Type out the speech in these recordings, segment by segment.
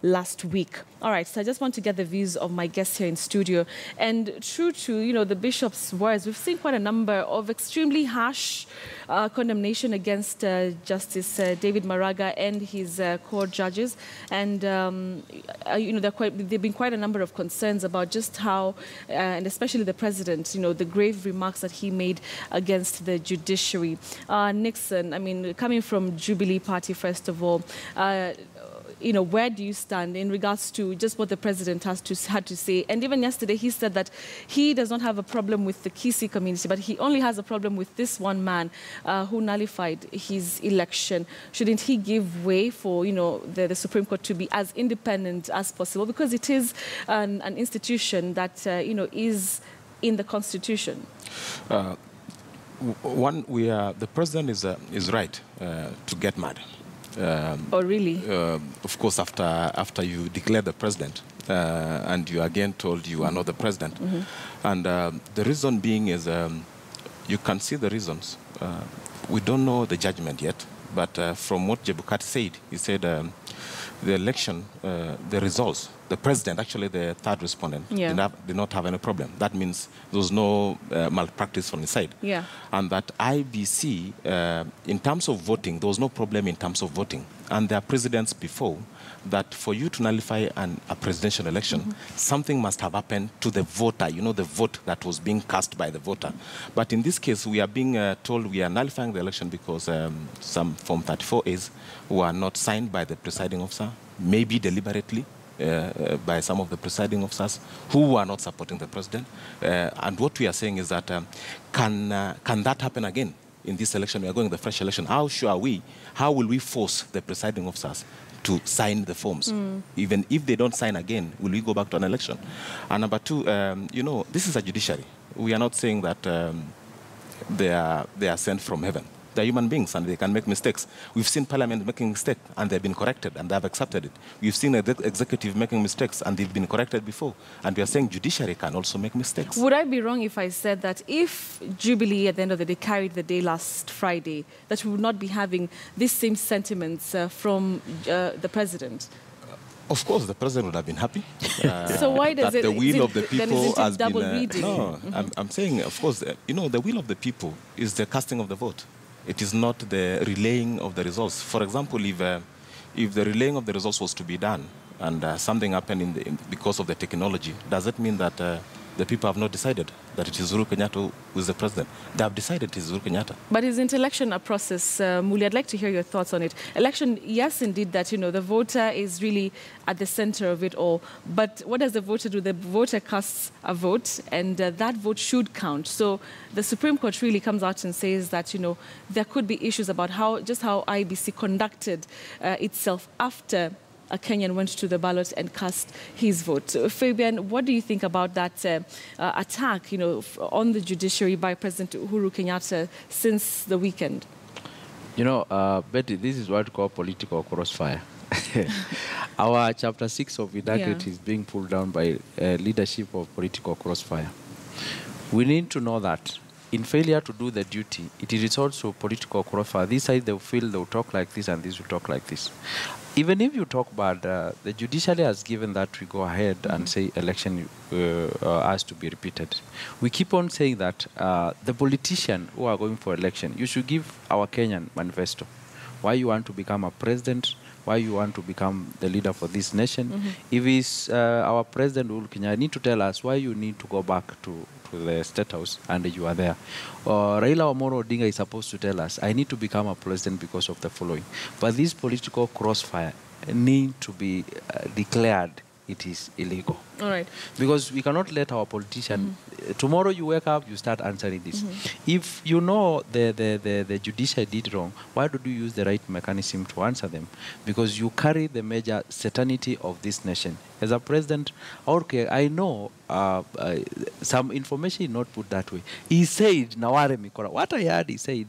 last week. All right, so I just want to get the views of my guests here in studio. And true to, the bishop's words, we've seen quite a number of extremely harsh condemnation against Justice David Maraga and his court judges. And, there have been quite a number of concerns about just how, and especially the president, the grave remarks that he made against the judiciary. Nixon, coming from Jubilee Party, first of all, where do you stand in regards to just what the president had to say? And even yesterday, he said that he does not have a problem with the Kisii community, but he only has a problem with this one man who nullified his election. Shouldn't he give way for, the Supreme Court to be as independent as possible? Because it is an institution that, is in the Constitution. The president is right to get mad. Oh, really? Of course, after you declare the president and you are again told you are not the president. And the reason being is you can see the reasons. We don't know the judgment yet, but from what Jebukati said, he said the election, the results, the president, actually the third respondent, did not have any problem. That means there was no malpractice from his side. Yeah. And that IBC, in terms of voting, there was no problem in terms of voting. And there are precedents before that for you to nullify a presidential election, something must have happened to the voter, the vote that was being cast by the voter. But in this case, we are being told we are nullifying the election because some Form 34As were not signed by the presiding officer, maybe deliberately, by some of the presiding officers who are not supporting the president. And what we are saying is that can that happen again in this election? We are going to the fresh election. How sure are we? How will we force the presiding officers to sign the forms? Even if they don't sign again, will we go back to an election? And number two, this is a judiciary. We are not saying that they are sent from heaven. They're human beings and they can make mistakes. We've seen Parliament making mistakes and they've been corrected and they have accepted it. We've seen the executive making mistakes and they've been corrected before. And we are saying judiciary can also make mistakes. Would I be wrong if I said that if Jubilee at the end of the day carried the day last Friday, that we would not be having these same sentiments from the president? Of course, the president would have been happy. So why does the will of the people has double been... reading? No, I'm saying, of course, the will of the people is the casting of the vote. It is not the relaying of the results. For example, if the relaying of the results was to be done and something happened because of the technology, does it mean that the people have not decided that it is Uhuru Kenyatta who is the president? They have decided it is Uhuru Kenyatta. But is election a process? Muli, I'd like to hear your thoughts on it. Election, yes, indeed, that, the voter is really at the center of it all. But what does the voter do? The voter casts a vote, and that vote should count. So the Supreme Court really comes out and says that, there could be issues about how IBC conducted itself after a Kenyan went to the ballot and cast his vote. So, Fabian, what do you think about that attack, on the judiciary by President Uhuru Kenyatta since the weekend? Betty, this is what we call political crossfire. Our Chapter 6 of integrity is being pulled down by leadership of political crossfire. We need to know that in failure to do the duty, it is also political crossfire. This side, they will feel they will talk like this and this will talk like this. Even if you talk about the judiciary has given that we go ahead and say election has to be repeated. We keep on saying that the politician who are going for election, you should give our Kenyan manifesto. Why you want to become a president, why you want to become the leader for this nation. If it's our president, Uhuru Kenyatta, need to tell us why you need to go back to the State House and you are there. Raila Amolo Odinga is supposed to tell us, I need to become a president because of the following. But this political crossfire need to be declared it is illegal. All right. Because we cannot let our politician, tomorrow you wake up, you start answering this. If you know the judiciary did wrong, why do you use the right mechanism to answer them? Because you carry the major certainty of this nation. As a president, okay, I know some information is not put that way. He said, Naware Mikora. What I heard, he said,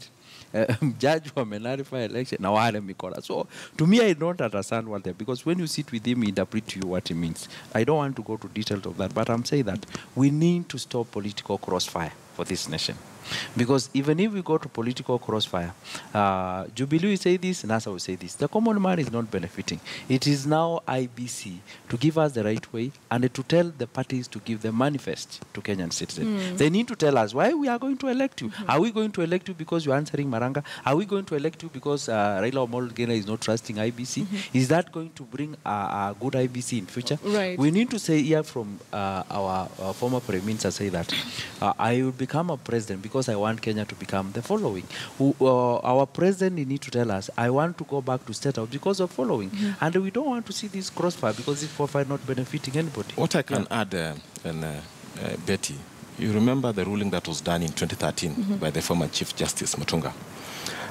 judge for clarify election, Naware Mikora. So, to me, I don't understand what they, because when you sit with him, he interpret to you what he means. I don't want to go to details of that, but I'm saying that we need to stop political crossfire for this nation. Because even if we go to political crossfire, Jubilee will say this, NASA will say this. The common man is not benefiting. It is now IBC to give us the right way and to tell the parties to give the manifest to Kenyan citizens. They need to tell us why we are going to elect you. Are we going to elect you because you are answering Maraga? Are we going to elect you because Raila Amolo Odinga is not trusting IBC? Is that going to bring a good IBC in future? Right. We need to say here from our former Prime Minister say that I will become a president because I want Kenya to become the following. Our president need to tell us, I want to go back to state house because of following. And we don't want to see this crossfire because this crossfire not benefiting anybody. What I can add, Betty, you remember the ruling that was done in 2013 by the former Chief Justice Mutunga.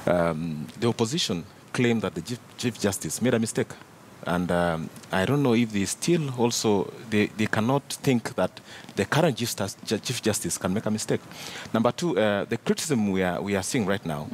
The opposition claimed that the Chief Justice made a mistake. And I don't know if they still also, they cannot think that the current Chief Justice can make a mistake. Number two, the criticism we are seeing right now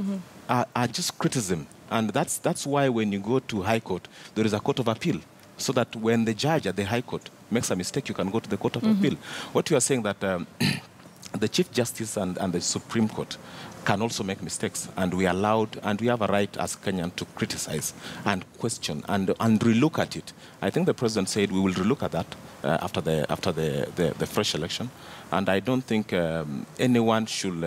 are just criticism. And that's why when you go to High Court, there is a court of appeal. So that when the judge at the High Court makes a mistake, you can go to the court of appeal. What you are saying that the Chief Justice and the Supreme Court can also make mistakes, and we are allowed, and we have a right as Kenyan to criticize and question and relook at it. I think the president said we will relook at that after the fresh election, and I don't think anyone should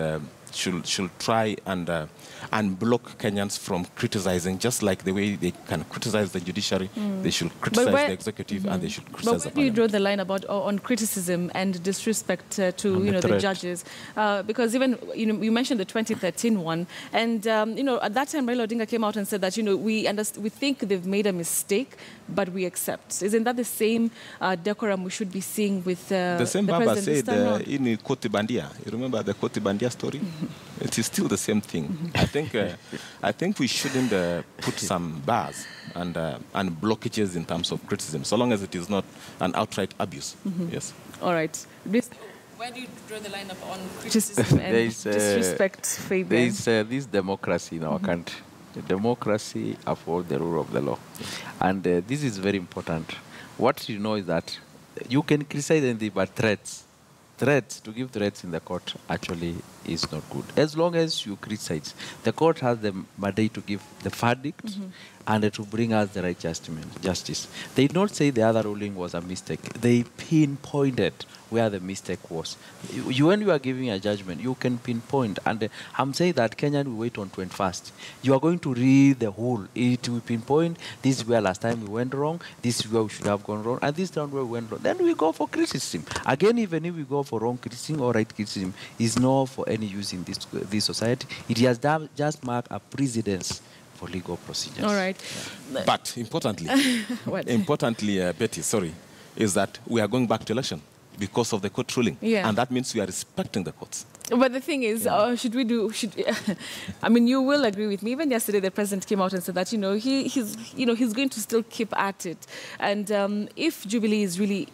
try and block Kenyans from criticizing, just like the way they can criticize the judiciary, they should criticize the executive, and they should criticize the parliament. But where do you draw the line about on criticism and disrespect to the judges? Because even you mentioned the 2013 one, and at that time Raila Odinga came out and said that we think they've made a mistake, but we accept. Isn't that the same decorum we should be seeing with the same the Baba president said in Koti Bandia? You remember the Koti Bandia story? It is still the same thing. I think we shouldn't put some bars and blockages in terms of criticism, so long as it is not an outright abuse. Yes. All right. Where do you draw the line up on criticism and disrespect, Fabian? There is this democracy in our country. The democracy upholds the rule of the law. And this is very important. What you know is that you can criticize anything, but to give threats in the court actually is not good. As long as you criticize, the court has the mandate to give the verdict and to bring us the right justice. They did not say the other ruling was a mistake. They pinpointed where the mistake was. When you are giving a judgment, you can pinpoint. And I'm saying that Kenyan will wait on 21st. You are going to read the whole. It will pinpoint, this is where last time we went wrong, this is where we should have gone wrong, and this time where we went wrong. Then we go for criticism. Again, even if we go for wrong criticism or right criticism, is not for any use in this society. It has just marked a precedence for legal procedures. All right. Yeah. But importantly, Betty, is that we are going back to election because of the court ruling. Yeah. And that means we are respecting the courts. But the thing is, I mean, you will agree with me. Even yesterday, the president came out and said that, he's going to still keep at it. And if Jubilee is really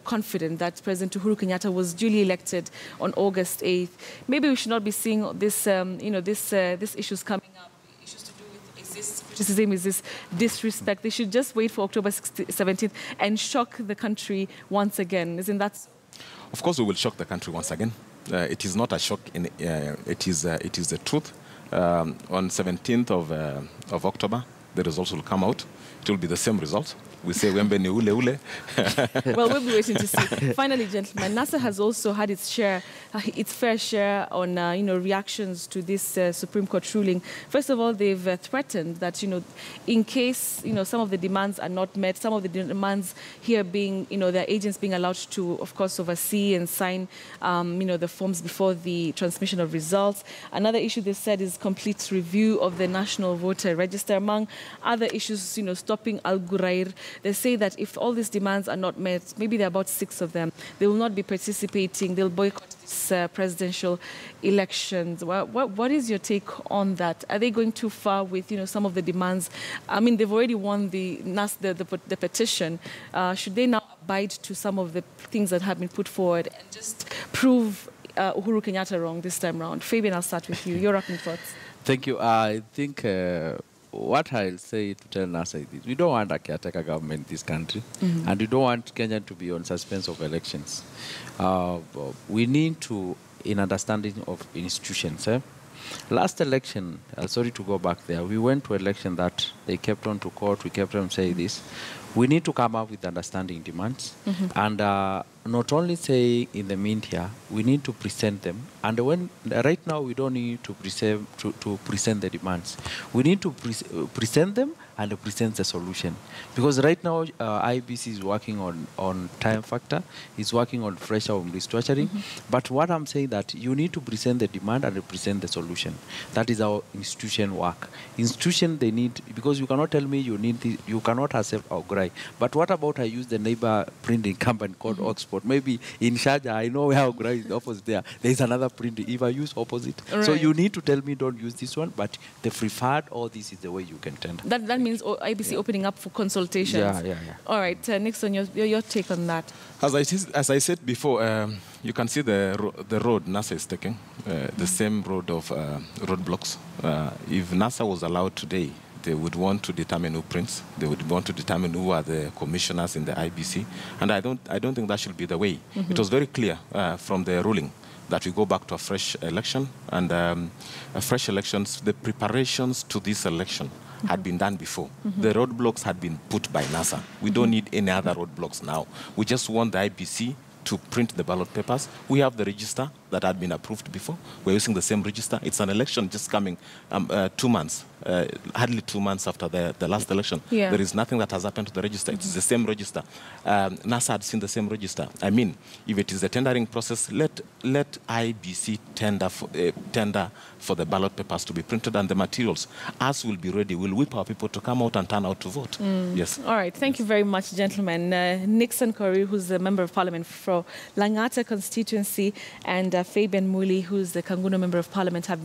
confident that President Uhuru Kenyatta was duly elected on August 8th, maybe we should not be seeing this, these issues coming up. Issues to do with criticism, is this disrespect. They should just wait for October 17th and shock the country once again. Isn't that so? Of course, we will shock the country once again. It is not a shock. It is the truth. On 17th of October, the results will come out. It will be the same result. We say wembe ni ule ule. Well, we'll be waiting to see. Finally, gentlemen, NASA has also had its fair share on reactions to this Supreme Court ruling. First of all, they've threatened that in case some of the demands are not met, some of the demands here being their agents being allowed to, of course, oversee and sign the forms before the transmission of results. Another issue they said is complete review of the National Voter Register, among other issues. Stopping Al Ghurair. They say that if all these demands are not met, maybe there are about 6 of them, they will not be participating. They'll boycott this presidential elections. What is your take on that? Are they going too far with some of the demands? I mean, they've already won the petition. Should they now abide to some of the things that have been put forward and just prove Uhuru Kenyatta wrong this time around? Fabian, I'll start with you. Your opening thoughts. Thank you. I think what I'll say to tell NASA is this. We don't want a caretaker government in this country, and we don't want Kenya to be on suspense of elections. We need to in understanding of institutions. Last election, sorry to go back there, we went to election that they kept on to court, we kept on saying this. We need to come up with understanding demands. And not only say in the media, we need to present them. And when right now we don't need to present the demands. We need to present them and present the solution. Because right now IBC is working on time factor, is working on fresh home restructuring. But what I'm saying that you need to present the demand and present the solution. That is our institution work. Institution they need, because you cannot tell me you need this, you cannot accept our gray. But what about I use the neighbor printing company called Oxford? Maybe in Sharjah, I know where our gray is opposite there. There is another printing. If I use opposite. Right. So you need to tell me don't use this one, but the preferred or this is the way you can tender. That means IBC opening up for consultations. Yeah. All right, Nixon, your take on that. As I said before, you can see the road NASA is taking, the same road of roadblocks. If NASA was allowed today, they would want to determine who prints. They would want to determine who are the commissioners in the IBC. And I don't think that should be the way. It was very clear from the ruling that we go back to a fresh election. And fresh elections, the preparations to this election had been done before. The roadblocks had been put by NASA. We don't need any other roadblocks now. We just want the IBC to print the ballot papers. We have the register that had been approved before. We're using the same register. It's an election just coming 2 months, hardly 2 months after the last election. Yeah. There is nothing that has happened to the register. It's the same register. NASA had seen the same register. I mean, if it is the tendering process, let IBC tender for the ballot papers to be printed and the materials. Us will be ready. We'll whip our people to come out and turn out to vote. Yes. All right. Thank you very much, gentlemen. Nixon Korir, who's the Member of Parliament for Langata constituency, and Fabian Muli, who's the Kanguno Member of Parliament, have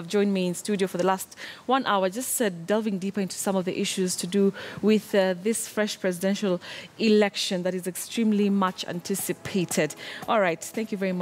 joined me in studio for the last 1 hour, just delving deeper into some of the issues to do with this fresh presidential election that is extremely much anticipated. All right. Thank you very much.